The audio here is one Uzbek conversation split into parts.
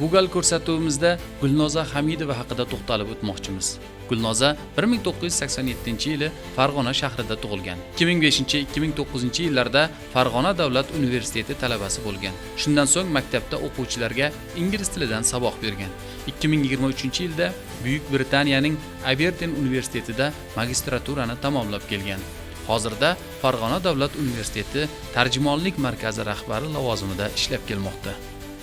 Bu gal ko'rsatuvimizda Gulnoza Hamidova haqida to'xtalib o'tmoqchimiz. Gulnoza 1987-yili Farg'ona shahrida tug'ilgan. 2005-2009-yillarda Farg'ona davlat universiteti talabasi bo'lgan. Shundan so'ng maktabda o'quvchilarga ingliz tilidan saboq bergan. 2023-yilda Buyuk Britaniyaning Aberdeen universitetida magistraturani tamomlab kelgan. Hozirda Farg'ona davlat universiteti tarjimonlik markazi rahbari lavozimida ishlab kelmoqda.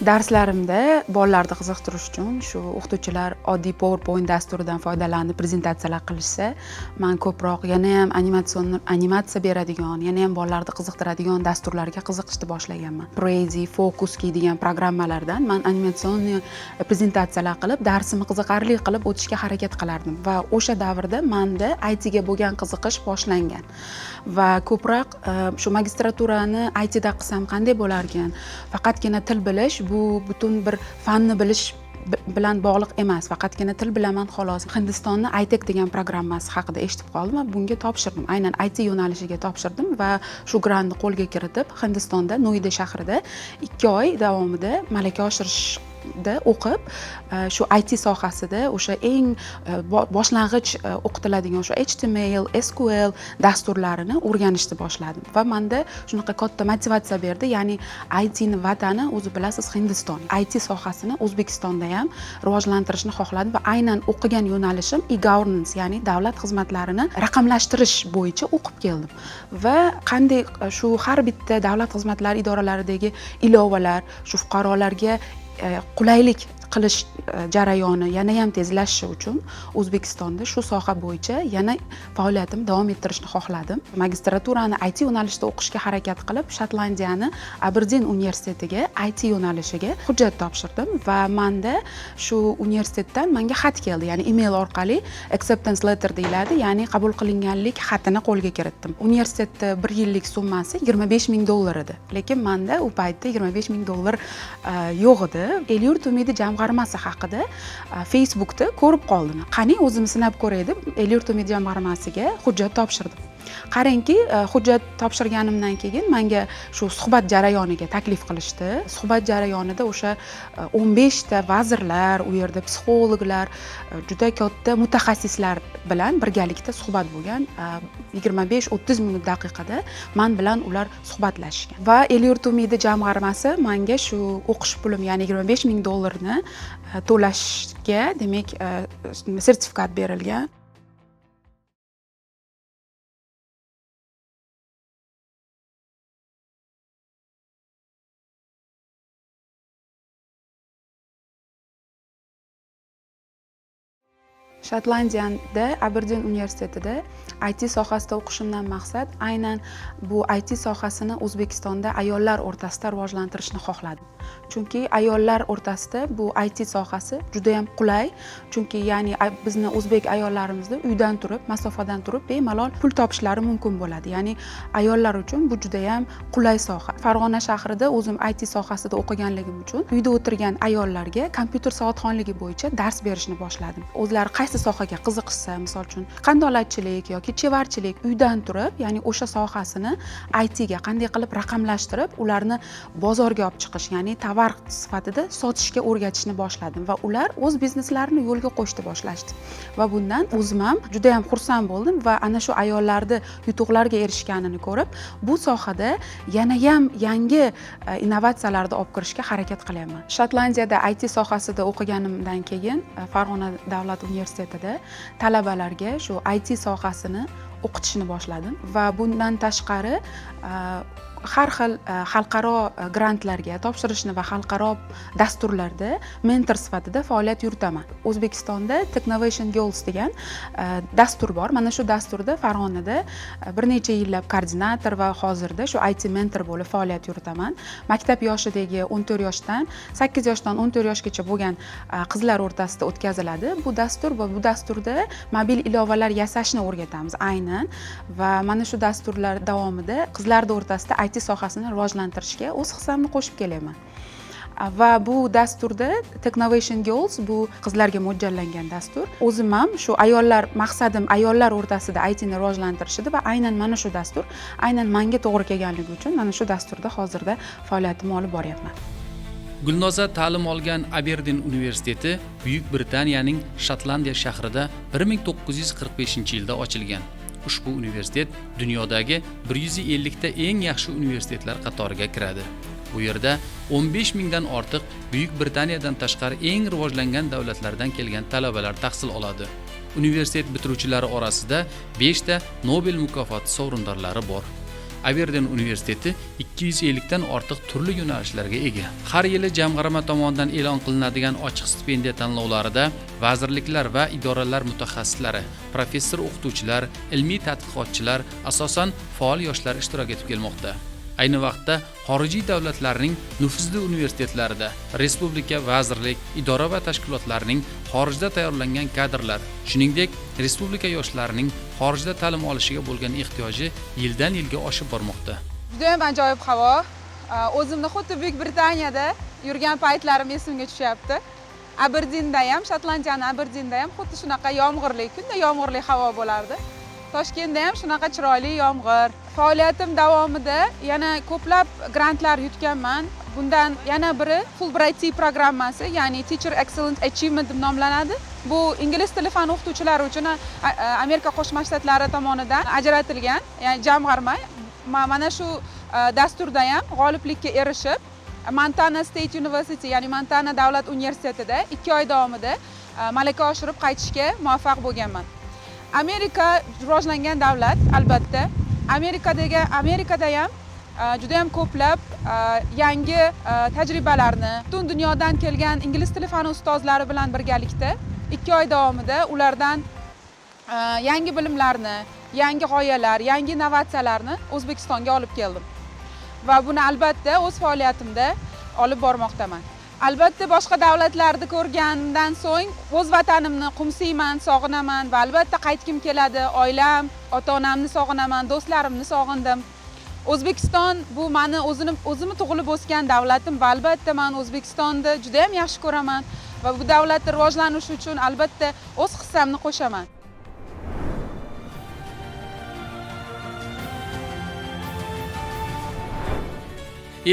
Darslarimda bolalarni qiziqtirish uchun shu o'qituvchilar oddiy PowerPoint dasturidan foydalanib prezentatsiyalar qilishsa, men ko'proq yana ham animatsiya beradigan, yana ham bolalarni qiziqtiradigan dasturlarga qiziqishni boshlaganman. Prezi, Focuski degan programmalardan men animatsion prezentatsiyalar qilib, darsimni qiziqarli qilib o'tishga harakat qilardim va o'sha davrda menda IT ga bo'lgan qiziqish boshlangan. Va ko'proq shu magistraturani IT da qilsam qanday bo'lar ekan? Faqatgina til bilish bu butun bir fanni bilish bilan bog'liq emas. Faqatgina til bilaman xolos. Hindistonning ITEC degan programmasi haqida eshitib qoldim va bunga topshirdim. Aynan IT yo'nalishiga topshirdim va shu grantni qo'lga kiritib, Hindistonda Noida shahrida 2 oy davomida malaka oshirishda o'qib, shu IT sohasida o'sha eng boshlang'ich o'qitiladigan o'sha HTML, SQL dasturlarini o'rganishni boshladim va menda shunaqa katta motivatsiya berdi. Ya'ni IT ni vatani o'zi bilasiz Hindiston. IT sohasini O'zbekistonda ham rivojlantirishni xohladim va aynan o'qigan yo'nalishim e-governance, ya'ni davlat xizmatlarini raqamlashtirish bo'yicha o'qib keldim. Va qanday shu har bitta davlat xizmatlari idoralaridagi ilovalar shu fuqarolarga qulaylik qilish jarayoni yana ham tezlashishi uchun O'zbekistonda shu soha bo'yicha yana faoliyatimni davom ettirishni xohladim. Magistraturani IT yo'nalishida o'qishga harakat qilib, Shotlandiyani Aberdeen universitetiga IT yo'nalishiga hujjat topshirdim va menda shu universitetdan menga xat keldi, ya'ni email orqali acceptance letter deyiladi, ya'ni qabul qilinganlik xatini qo'lga kiritdim. Universitetda 1 yillik summasi $25,000 edi. Lekin menda u paytda $25,000 yo'q edi. El-yurt umidi jamg'armasi haqida Facebookda ko'rib qoldim. Qani o'zim sinab ko'ray deb El-yurt umidi jamg'armasiga hujjat topshirdim. Qarangki, hujjat topshirganimdan keyin menga shu suhbat jarayoniga taklif qilishdi. Suhbat jarayonida o'sha 15 ta vazirlar, u yerda psixologlar, juda katta mutaxassislar bilan birgalikda suhbat bo'lgan. 25-30 minut daqiqada men bilan ular suhbatlashgan. Va El-yurt umidi jamg'armasi menga shu o'qish pulim, ya'ni $25,000 ni to'lashga, demak, sertifikat berilgan. Shotlandiyada Aberdeen universitetida IT sohasida o'qishimdan maqsad aynan bu IT sohasini O'zbekistonda ayollar o'rtasida rivojlantirishni xohladim. Chunki ayollar o'rtasida bu IT sohasi juda ham qulay. Chunki ya'ni bizni o'zbek ayollarimizni uydan turib, masofadan turib bemalol pul topishlari mumkin bo'ladi. Ya'ni ayollar uchun bu juda ham qulay soha. Farg'ona shahrida o'zim IT sohasida o'qiganligim uchun uyda o'tirgan ayollarga kompyuter savodxonligi bo'yicha dars berishni boshladim. O'zlari qaysi sohaga qiziqishsa, misol uchun qandolatchilik yoki chevarchilik, uydan turib, ya'ni o'sha sohasini IT ga qanday qilib raqamlashtirib, ularni bozorga olib chiqish, ya'ni tovar sifatida sotishga o'rgatishni boshladim va ular o'z bizneslarini yo'lga qo'yishni boshlashdi. Va bundan o'zim ham juda ham xursand bo'ldim va ana shu ayollarni yutuqlarga erishganini ko'rib, bu sohada yana ham yangi innovatsiyalarni olib kirishga harakat qilyapman. Shotlandiyada IT sohasida o'qiganimdan keyin Farg'ona davlat universitetida talabalarga shu IT sohasini o'qitishni boshladim va bundan tashqari har xil xalqaro grantlarga topshirishni va xalqaro dasturlarda mentor sifatida faoliyat yuritaman. O'zbekistonda Technovation Girls degan dastur bor. Mana shu dasturda Farg'onada bir necha yillab koordinator va hozirda shu IT mentor bo'lib faoliyat yuritaman. Maktab yoshidagi 14 yoshdan 8 yoshdan 14 yoshgacha bo'lgan qizlar o'rtasida o'tkaziladi. Bu dastur va bu dasturda mobil ilovalar yasashni o'rgatamiz aynan va mana shu dasturlar davomida qizlar o'rtasida IT sohasini rivojlantirishga o'z hissamni qo'shib kelaman. Va bu dasturda Technovation Girls bu qizlarga mo'ljallangan dastur. O'zim ham shu ayollar, maqsadim ayollar o'rtasida IT ni rivojlantirish edi va aynan mana shu dastur aynan menga to'g'ri kelganligi uchun mana shu dasturda hozirda faoliyatimni olib boryapman. Gulnoza ta'lim olgan Aberdin universiteti Buyuk Britaniyaning Shotlandiya shahrida 1945-yilda ochilgan. Ushbu universitet dunyodagi 150 ta eng yaxshi universitetlar qatoriga kiradi. Bu yerda 15 mingdan ortiq Buyuk Britaniyadan tashqari eng rivojlangan davlatlardan kelgan talabalar tahsil oladi. Universitet bitiruvchilari orasida 5 ta Nobel mukofoti sovrindorlari bor. Aberdin universiteti 250 dan ortiq turli yo'nalishlarga ega. Har yili jamg'arma tomonidan e'lon qilinadigan ochiq stipendiya tanlovlarida vazirliklar va idoralar mutaxassislari, professor o'qituvchilar, ilmiy tadqiqotchilar, asosan faol yoshlar ishtirok etib kelmoqda. Ayni vaqtda xorijiy davlatlarning nufuzli universitetlarida respublika, vazirlik, idora va tashkilotlarining xorijda tayyorlangan kadrlar, shuningdek, respublika yoshlarining xorijda ta'lim olishiga bo'lgan ehtiyoji yildan yilga oshib bormoqda. Juda ham ajoyib havo. O'zimni xuddi Buyuk Britaniyada yurgan paytlarim esimga tushyapti. Aberdinda ham, Shotlandiyaning Aberdinda ham xuddi shunaqa yomg'irli, kunda yomg'irli havo bo'lardi. Toshkentda ham shunaqa chiroyli yomg'ir. Faoliyatim davomida yana ko'plab grantlar yutganman. Bundan yana biri Fulbright programmasi, ya'ni Teacher Excellence Achievement deb nomlanadi. Bu ingliz tili fan o'qituvchilari uchun Amerika Qo'shma Shtatlari tomonidan ajratilgan, ya'ni jamg'arma. Mana shu dasturda ham g'oliblikka erishib, Montana State University, ya'ni Montana davlat universitetida 2 oy davomida malaka oshirib qaytishga muvaffaq bo'lganman. Amerika rivojlangan davlat, albatta. Amerikada ham juda ham ko'plab yangi tajribalarni butun dunyodan kelgan ingliz tili fani ustozlari bilan birgalikda 2 oy davomida ulardan yangi bilimlarni, yangi g'oyalar, yangi innovatsiyalarni O'zbekistonga olib keldim. Va buni albatta o'z faoliyatimda olib bormoqdaman. Albatta boshqa davlatlarni ko'rgandan so'ng o'z vatanimni qumsiyman, sog'inaman va albatta qaytgim keladi. Oilam, ota-onamni sog'inaman, do'stlarimni sog'indim. O'zbekiston bu meni o'zimni tug'ilib o'sgan davlatim va albatta men O'zbekistonni juda ham yaxshi ko'raman va bu davlatning rivojlanishi uchun albatta o'z hissamni qo'shaman.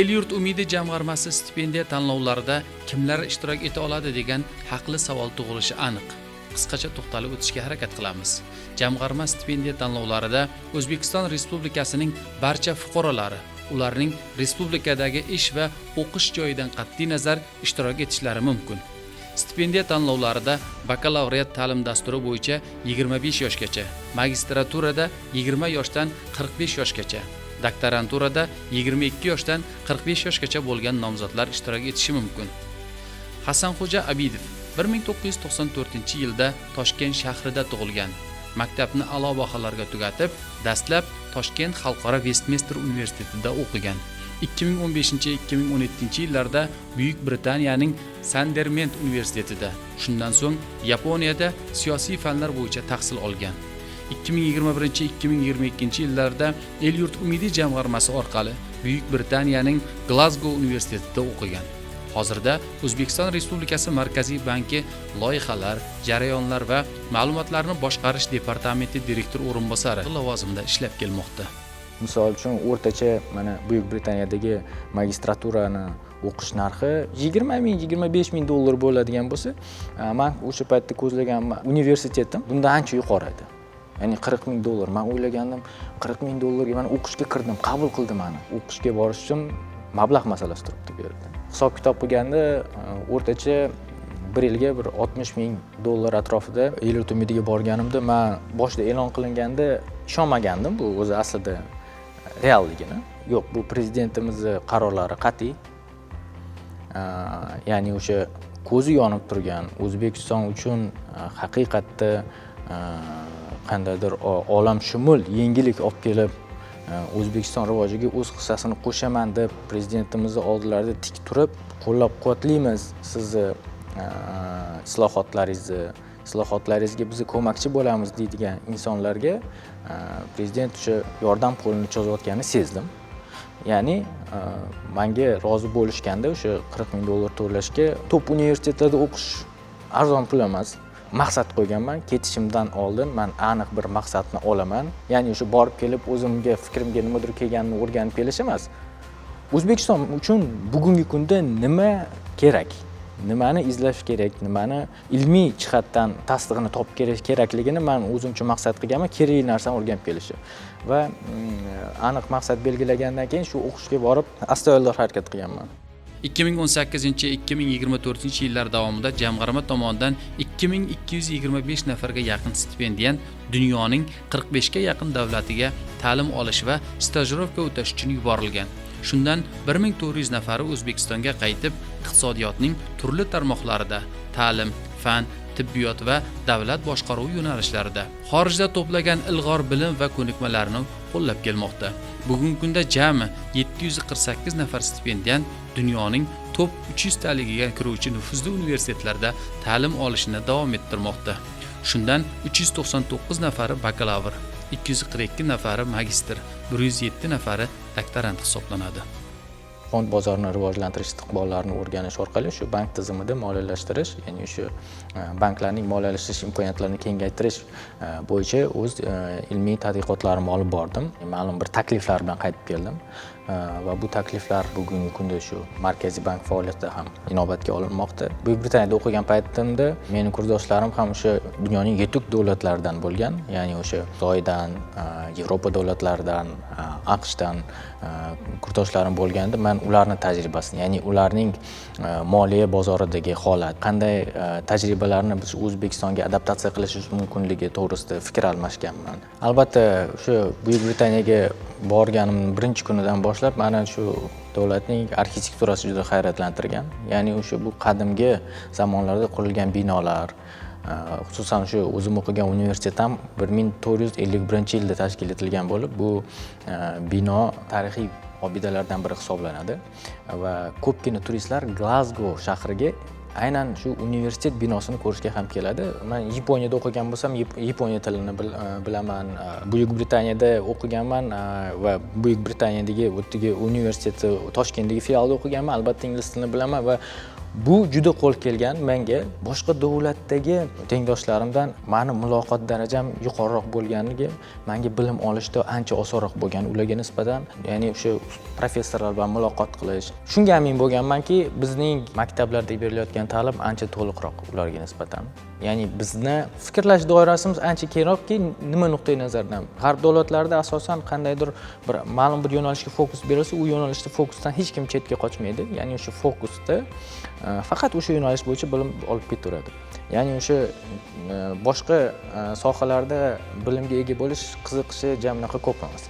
El-yurt umidi jamg'armasi stipendiya tanlovlarida kimlar ishtirok eta oladi degan haqli savol tug'ilishi aniq. Qisqacha to'xtalib o'tishga harakat qilamiz. Jamg'arma stipendiya tanlovlarida O'zbekiston Respublikasining barcha fuqarolari, ularning respublikadagi ish va o'qish joyidan qat'iy nazar ishtirok etishlari mumkin. Stipendiya tanlovlarida bakalavriat ta'lim dasturi bo'yicha 25 yoshgacha, magistraturada 20 yoshdan 45 yoshgacha, doktoranturada 22 yoshdan 45 yoshgacha bo'lgan nomzodlar ishtirok etishi mumkin. Hasanxo'ja Abidov 1994-yilda Toshkent shahrida tug'ilgan. Maktabni a'lo baholarga tugatib, dastlab Toshkent Xalqaro Westminster universitetida o'qigan. 2015-2017-yillarda Buyuk Britaniyaning Sunderland universitetida, shundan so'ng Yaponiyada siyosiy fanlar bo'yicha tahsil olgan. 2021-2022-yillarda El-yurt umidi jamg'armasi orqali Buyuk Britaniyaning Glasgow universitetida o'qigan. Hozirda O'zbekiston Respublikasi Markaziy banki loyihalar, jarayonlar va ma'lumotlarni boshqarish departamenti direktor o'rinbosari lavozimida ishlab kelmoqda. Misol uchun o'rtacha mana Buyuk Britaniyadagi magistraturani o'qish narxi 20 ming, 25 ming dollar bo'ladigan bo'lsa, men o'sha paytda ko'zlagan universitetim bundan ancha yuqori edi. Ya'ni 40 ming dollar. Men o'ylagandim, 40 ming dollarga men o'qishga kirdim, qabul qildi meni. O'qishga borish uchun mablag' masalasi turibdi bu yerda. Hisob kitob qilganda o'rtacha bir yilga bir 60 ming dollar atrofida El-yurt umidiga borganimda, men boshida e'lon qilinganda ishonmagandim bu o'zi aslida realligini. Yo'q, bu prezidentimizning qarorlari qat'iy. Ya'ni o'sha ko'zi yonib turgan O'zbekiston uchun haqiqatda qandaydir olamshumul yangilik olib kelib, O'zbekiston rivojiga o'z hissasini qo'shaman deb prezidentimizning oldilarida tik turib, qo'llab-quvvatlaymiz sizni islohotlaringizga biz ko'makchi bo'lamiz deydigan insonlarga prezident o'sha yordam qo'lini cho'zayotganini sezdim. Ya'ni menga rozi bo'lishganda o'sha 40 ming dollar to'lashga top universitetlarda o'qish arzon pul emas. Maqsad qo'yganman, ketishimdan oldin men aniq bir maqsadni olaman. Ya'ni o'sha borib kelib o'zimga fikrimga nimadir kelganini o'rganib kelish emas. O'zbekiston uchun bugungi kunda nima kerak? Nimani izlash kerak, nimani ilmiy jihatdan tasdig'ini topib kerakligini men o'zimcha maqsad qilganman, kerakli narsani o'rganib kelishi. Va aniq maqsad belgilagandan keyin shu o'qishga borib astoydil harakat qilganman. 2018-2024 yillar davomida jamg'arma tomonidan 2225 nafarga yaqin stipendiyant dunyoning 45 ga yaqin davlatiga ta'lim olish va stajirovka o'tash uchun yuborilgan. Shundan 1400 nafari O'zbekistonga qaytib, iqtisodiyotning turli tarmoqlarida ta'lim, fan, tibbiyot va davlat boshqaruvi yo'nalishlarida xorijda to'plagan ilg'or bilim va ko'nikmalarini qo'llab kelmoqda. Bugungi kunda jami 748 nafar stipendiyant dunyoning top 300 taligiga kiruvchi nufuzli universitetlarda ta'lim olishini davom ettirmoqda. Shundan 399 nafari bakalavr, 242 nafari magistr, 107 nafari doktorant hisoblanadi. Fond bozorini rivojlantirish istiqbollarini o'rganish orqali shu bank tizimida moliyalashtirish, ya'ni shu banklarning moliyalashtirish imkoniyatlarini kengaytirish bo'yicha o'z ilmiy tadqiqotlarimni olib bordim. Ma'lum bir takliflar bilan qaytib keldim. Va bu takliflar bugungi kunda shu Markaziy bank faoliyatida ham inobatga olinmoqda. Buyuk Britaniyada o'qigan paytimda mening kursdoshlarim ham o'sha dunyoning yetuk davlatlaridan bo'lgan, ya'ni o'sha Xitoydan, Yevropa davlatlaridan, AQShdan kursdoshlarim bo'lganda, men ularning tajribasini, ya'ni ularning moliya bozoridagi holat, qanday tajribalarni biz O'zbekistonga adaptatsiya qilish mumkinligi to'g'risida fikr almashganman. Albatta, o'sha Buyuk Britaniyaga borganim birinchi kunidan boshlab mana shu davlatning arxitekturasi juda hayratlantirgan. Ya'ni o'sha bu qadimgi zamonlarda qurilgan binolar, xususan shu o'zim o'qigan universitet ham 1451-yilda tashkil etilgan bo'lib, bu bino tarixiy obidalardan biri hisoblanadi va ko'pgina turistlar Glazgo shahriga aynan shu universitet binosini ko'rishga ham keladi. Men Yaponiyada o'qigan bo'lsam, Yaponiya tilini bilaman. Buyuk Britaniyada o'qiganman va Buyuk Britaniyadagi o'tdagi universiteti Toshkentdagi filialda o'qiganman. Albatta ingliz tilini bilaman va bu juda qo'l kelgan menga. Boshqa davlatdagi tengdoshlarimdan meni muloqot darajam yuqoriroq bo'lganligi menga bilim olishda ancha osonroq bo'lgan ularga nisbatan. Ya'ni o'sha professorlar bilan muloqot qilish. Shunga amin bo'lganmanki, bizning maktablarda berilayotgan ta'lim ancha to'liqroq ularga nisbatan. Ya'ni bizni fikrlash doirasimiz ancha kengroqki, nima nuqtai nazardan. G'arb davlatlarida asosan qandaydir bir ma'lum bir yo'nalishga fokus berilsa, u yo'nalishda fokusdan hech kim chetga qochmaydi. Ya'ni o'sha fokusda faqat o'sha yo'nalish bo'yicha bilim olib ketaveradi. Ya'ni o'sha boshqa sohalarda bilimga ega bo'lish qiziqishi jamnaqa ko'p emas.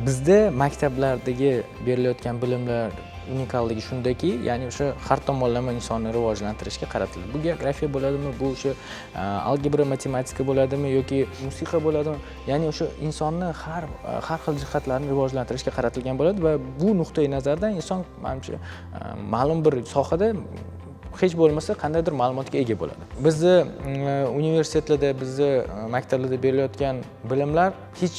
Bizda maktablardagi berilayotgan bilimlar unikalligi shundaki, ya'ni o'sha har tomonlama insonni rivojlantirishga qaratiladi. Bu geografiya bo'ladimi, bu o'sha algebra, matematika bo'ladimi yoki musiqa bo'ladimi? Ya'ni o'sha insonni har xil jihatlarini rivojlantirishga qaratilgan bo'ladi va bu nuqtai nazardan inson menimcha ma'lum bir sohada hech bo'lmasa qandaydir ma'lumotga ega bo'ladi. Bizni universitetlarda, bizni maktablarda berilayotgan bilimlar hech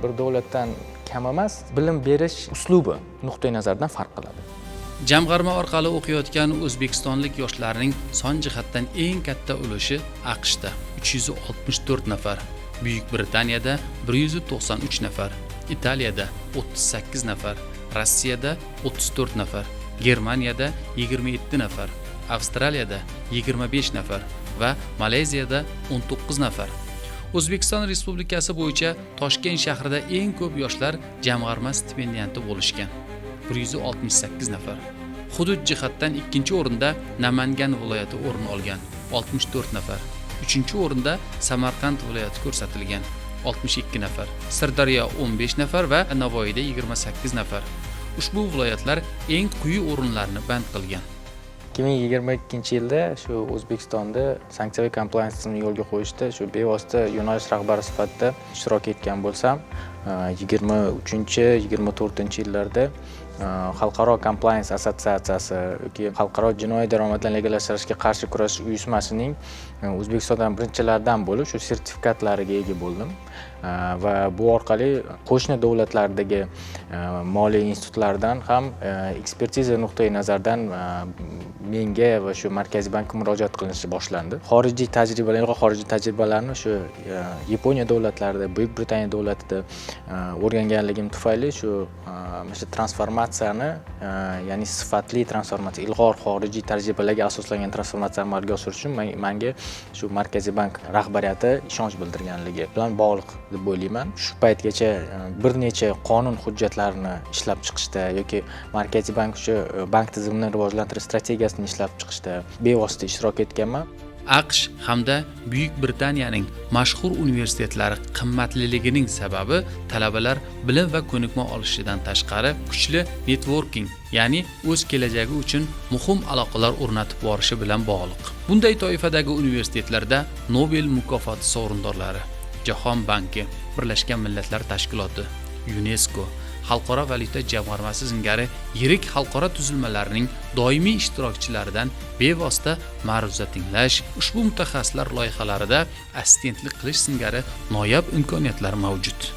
bir davlatdan kam emas. Bilim berish uslubi nuqtai nazardan farq qiladi. Jamg'arma orqali o'qiyotgan o'zbekistonlik yoshlarning son jihatdan eng katta ulushi AQShda 364 nafar, Buyuk Britaniyada 193 nafar, Italiyada 38 nafar, Rossiyada 34 nafar, Germaniyada 27 nafar, Avstraliyada 25 nafar va Malayziyada 19 nafar. O'zbekiston Respublikasi bo'yicha Toshkent shahrida eng ko'p yoshlar jamg'arma stipendiyanti bo'lishgan. 168 nafar. Hudud jihatdan ikkinchi o'rinda Namangan viloyati o'rin olgan, 64 nafar. Uchinchi o'rinda Samarqand viloyati ko'rsatilgan, 62 nafar. Sirdaryo 15 nafar va Navoiyda 28 nafar. Ushbu viloyatlar eng quyi o'rinlarni band qilgan. 2022-yilda shu O'zbekistonda sanksiyaviy compliance tizimini yo'lga qo'yishda shu bevosita yo'nalish rahbari sifatida ishtirok etgan bo'lsam, 23-24-yillarda Xalqaro compliance assotsiatsiyasi yoki Xalqaro jinoiy daromadlarni legallashtirishga qarshi kurashish uyushmasining O'zbekistondan birinchilardan bo'lib shu sertifikatlariga ega bo'ldim va bu orqali qo'shni davlatlardagi moliya institutlaridan ham ekspertiza nuqtai nazaridan menga va shu Markaziy bankka murojaat qilinishi boshlandi. Xorijiy tajribalarni shu Yaponiya davlatlarida, Buyuk Britaniya davlatida o'rganganligim tufayli shu transformatsiyani, ya'ni sifatli transformatsiya, ilg'or xorijiy tajribalarga asoslangan transformatsiyani amalga oshirish uchun menga shu Markaziy bank rahbariyati ishonch bildirganligi bilan bog'liq deb o'ylayman. Shu paytgacha bir necha qonun hujjatlarini ishlab chiqishda yoki Markaziy bank shu bank tizimini rivojlantirish strategiyasini ishlab chiqishda bevosita ishtirok etganman. AQSh hamda Buyuk Britaniyaning mashhur universitetlari qimmatliligining sababi talabalar bilim va ko'nikma olishidan tashqari kuchli networking, ya'ni o'z kelajagi uchun muhim aloqalar o'rnatib borishi bilan bog'liq. Bunday toifadagi universitetlarda Nobel mukofoti sovrindorlari, Jahon banki, Birlashgan Millatlar Tashkiloti, UNESCO, Xalqaro valyuta jamg'armasi singari yirik xalqaro tuzilmalarning doimiy ishtirokchilaridan bevosita ma'ruza tinglash, ushbu mutaxassislar loyihalarida assistentlik qilish singari noyob imkoniyatlar mavjud.